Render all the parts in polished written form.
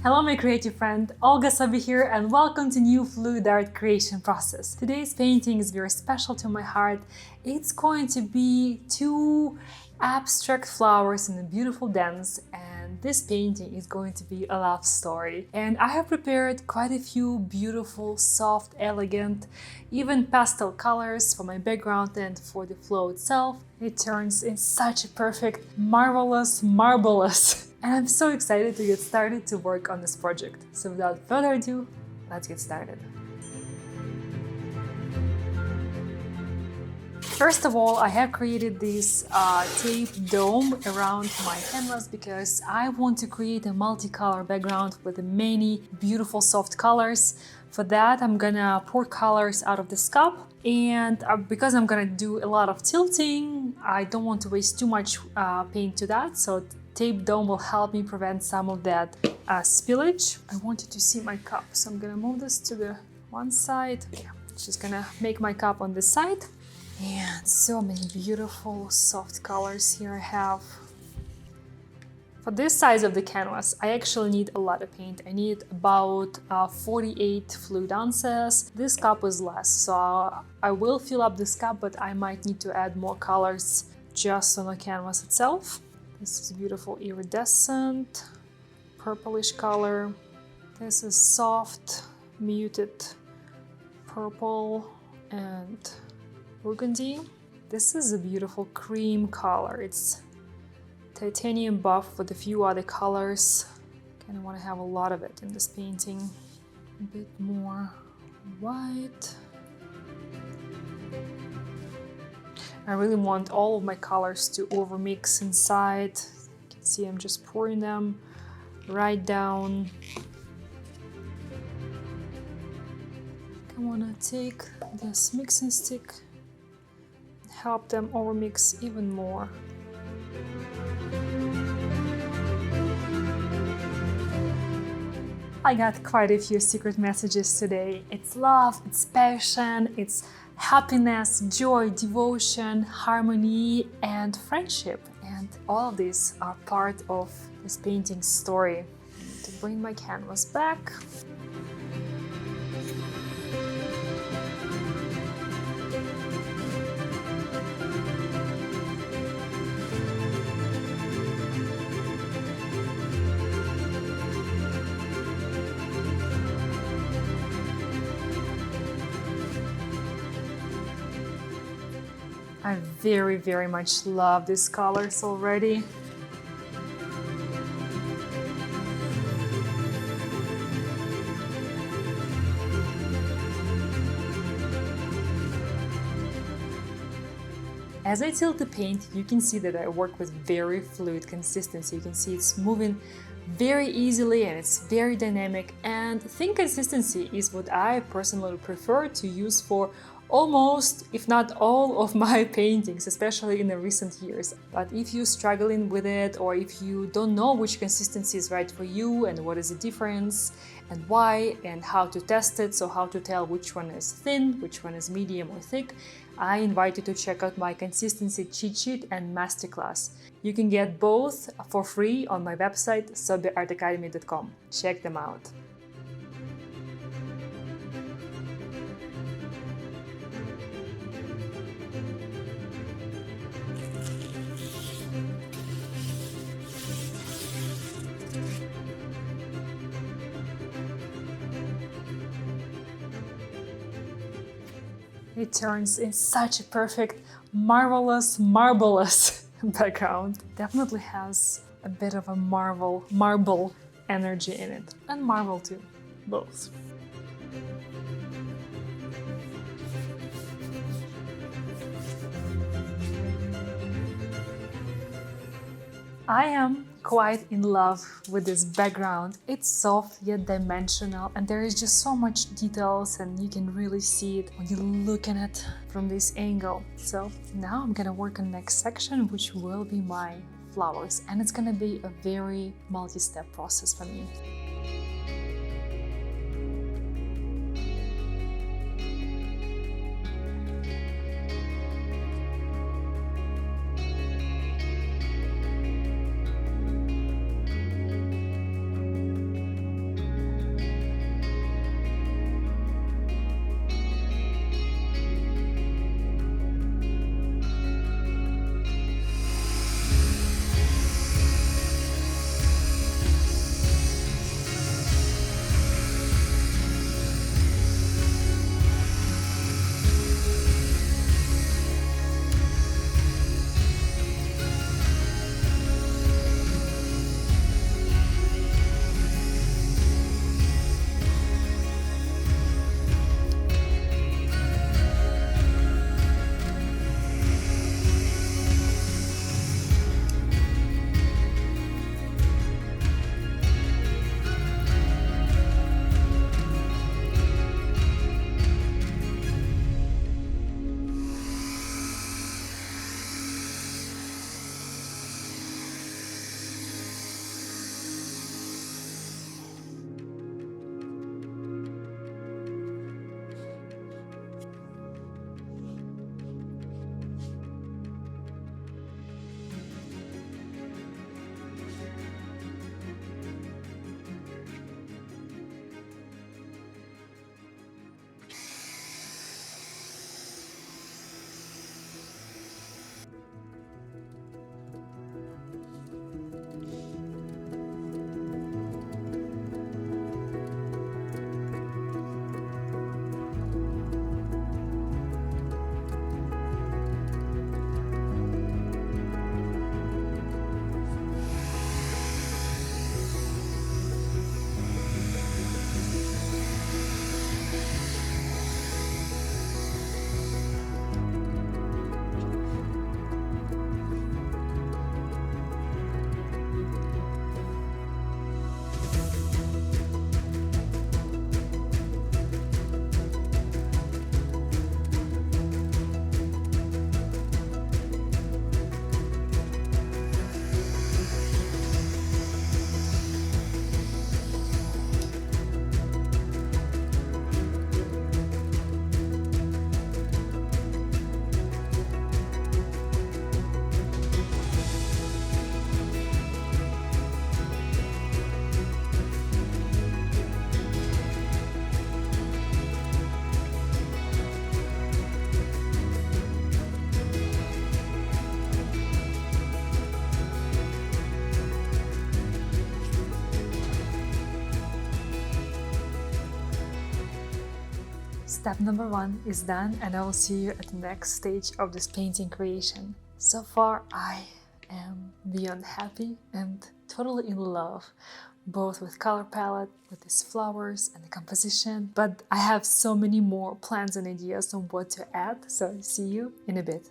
Hello my creative friend, Olga Soby here and welcome to new fluid art creation process. Today's painting is very special to my heart. It's going to be two abstract flowers in a beautiful dance, and this painting is going to be a love story. And I have prepared quite a few beautiful, soft, elegant, even pastel colors for my background and for the flow itself. It turns in such a perfect, marvelous. And I'm so excited to get started to work on this project. So without further ado, let's get started. First of all, I have created this tape dome around my canvas because I want to create a multicolor background with many beautiful soft colors. For that, I'm gonna pour colors out of this cup, and because I'm gonna do a lot of tilting, I don't want to waste too much paint to that, so tape dome will help me prevent some of that spillage. I wanted to see my cup, so I'm gonna move this to the one side. Yeah, just gonna make my cup on this side. And so many beautiful soft colors here I have. For this size of the canvas, I actually need a lot of paint. I need about 48 fluid ounces. This cup is less, so I will fill up this cup, but I might need to add more colors just on the canvas itself. This is beautiful iridescent, purplish color. This is soft, muted purple and burgundy. This is a beautiful cream color. It's titanium buff with a few other colors. Kind of want to have a lot of it in this painting. A bit more white. I really want all of my colors to overmix inside. You can see I'm just pouring them right down. I want to take this mixing stick, help them overmix even more. I got quite a few secret messages today. It's love, it's passion, it's happiness, joy, devotion, harmony, and friendship. And all of these are part of this painting's story. I need to bring my canvas back. I very much love these colors already. As I tilt the paint, you can see that I work with very fluid consistency. You can see it's moving very easily and it's very dynamic, and thin consistency is what I personally prefer to use for almost, if not all, of my paintings, especially in the recent years. But if you're struggling with it, or if you don't know which consistency is right for you and what is the difference and why and how to test it, so how to tell which one is thin, which one is medium or thick, I invite you to check out my consistency cheat sheet and masterclass. You can get both for free on my website, SobyArtAcademy.com. Check them out. It turns in such a perfect, marvelous background. Definitely has a bit of a marble energy in it. And marble too, both. I am quite in love with this background. It's soft yet dimensional, and there is just so much details, and you can really see it when you look at it from this angle. So now I'm gonna work on the next section, which will be my flowers, and it's gonna be a very multi-step process for me. Step number 1 is done, and I will see you at the next stage of this painting creation. So far, I am beyond happy and totally in love, both with color palette, with these flowers and the composition, but I have so many more plans and ideas on what to add, so see you in a bit.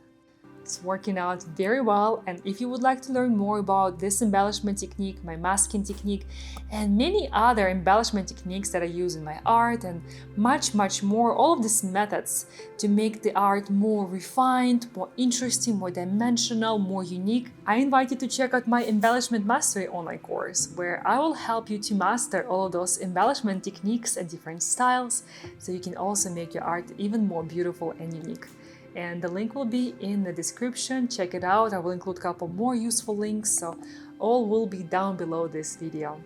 It's working out very well, and if you would like to learn more about this embellishment technique, my masking technique, and many other embellishment techniques that I use in my art, and much more, all of these methods to make the art more refined, more interesting, more dimensional, more unique, I invite you to check out my Embellishment Mastery online course, where I will help you to master all of those embellishment techniques and different styles, so you can also make your art even more beautiful and unique. And the link will be in the description. Check it out. I will include a couple more useful links, so all will be down below this video.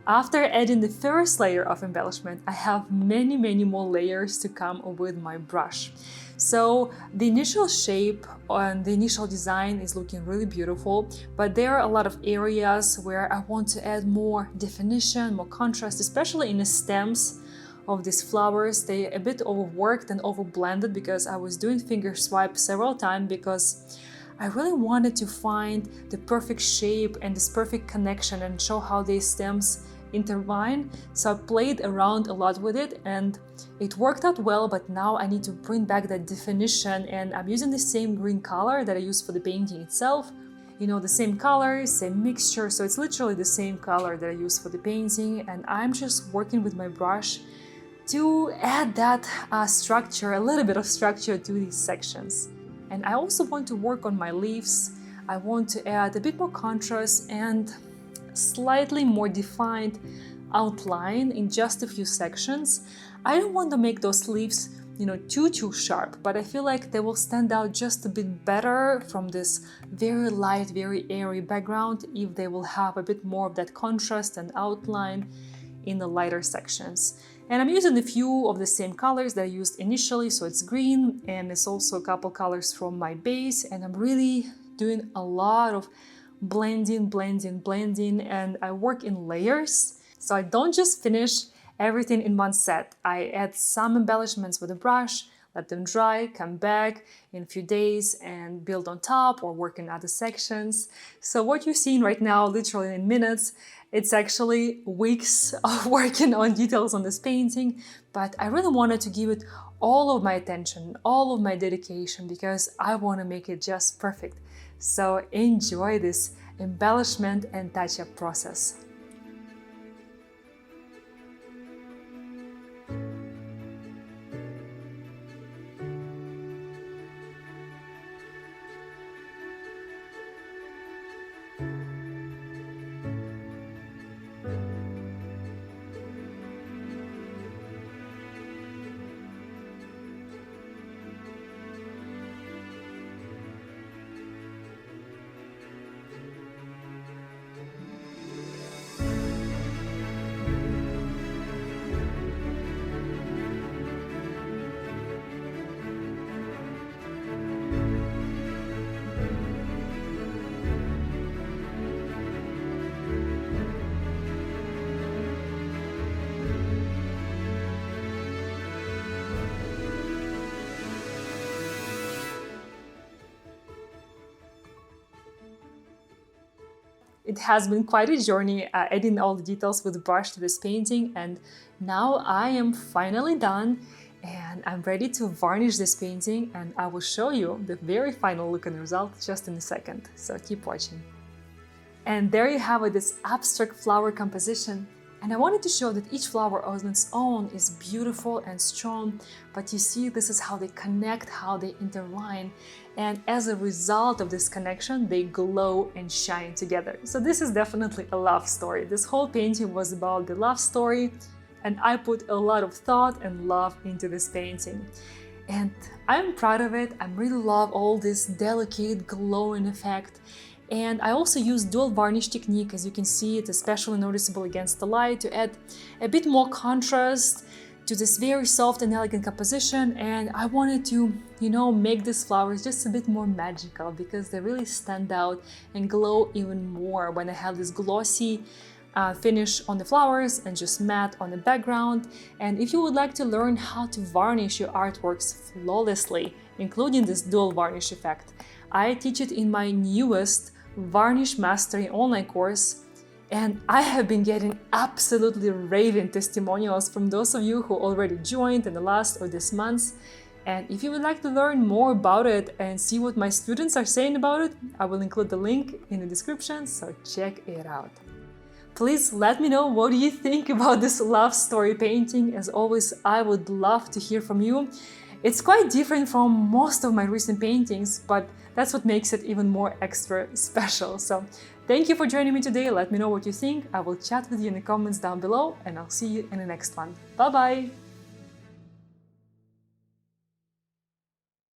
After adding the first layer of embellishment, I have many more layers to come with my brush. So the initial shape and the initial design is looking really beautiful, but there are a lot of areas where I want to add more definition, more contrast, especially in the stems of these flowers. They a bit overworked and overblended because I was doing finger swipe several times, because I really wanted to find the perfect shape and this perfect connection and show how these stems intertwine. So I played around a lot with it and it worked out well, but now I need to bring back that definition, and I'm using the same green color that I used for the painting itself. You know, the same colors, same mixture, so it's literally the same color that I used for the painting, and I'm just working with my brush to add that structure, a little bit of structure to these sections. And I also want to work on my leaves. I want to add a bit more contrast and slightly more defined outline in just a few sections. I don't want to make those leaves, you know, too sharp, but I feel like they will stand out just a bit better from this very light, very airy background if they will have a bit more of that contrast and outline in the lighter sections. And I'm using a few of the same colors that I used initially, so it's green and it's also a couple colors from my base, and I'm really doing a lot of blending, and I work in layers. So I don't just finish everything in one set. I add some embellishments with a brush, let them dry, come back in a few days and build on top or work in other sections. So what you're seeing right now, literally in minutes, it's actually weeks of working on details on this painting, but I really wanted to give it all of my attention, all of my dedication, because I want to make it just perfect. So enjoy this embellishment and touch-up process. It has been quite a journey adding all the details with the brush to this painting, and now I am finally done and I'm ready to varnish this painting, and I will show you the very final look and result just in a second, so keep watching. And there you have it, this abstract flower composition. And I wanted to show that each flower on its own is beautiful and strong, but you see, this is how they connect, how they intertwine, and as a result of this connection, they glow and shine together. So this is definitely a love story. This whole painting was about the love story, and I put a lot of thought and love into this painting. And I'm proud of it. I really love all this delicate glowing effect. And I also use dual varnish technique, as you can see, it's especially noticeable against the light, to add a bit more contrast to this very soft and elegant composition. And I wanted to, make these flowers just a bit more magical, because they really stand out and glow even more when I have this glossy finish on the flowers and just matte on the background. And if you would like to learn how to varnish your artworks flawlessly, including this dual varnish effect, I teach it in my newest Varnish Mastery online course. And I have been getting absolutely raving testimonials from those of you who already joined in the last or this month. And if you would like to learn more about it and see what my students are saying about it, I will include the link in the description, so check it out. Please let me know what you think about this love story painting. As always, I would love to hear from you. It's quite different from most of my recent paintings, but that's what makes it even more extra special. So thank you for joining me today. Let me know what you think. I will chat with you in the comments down below, and I'll see you in the next one. Bye bye!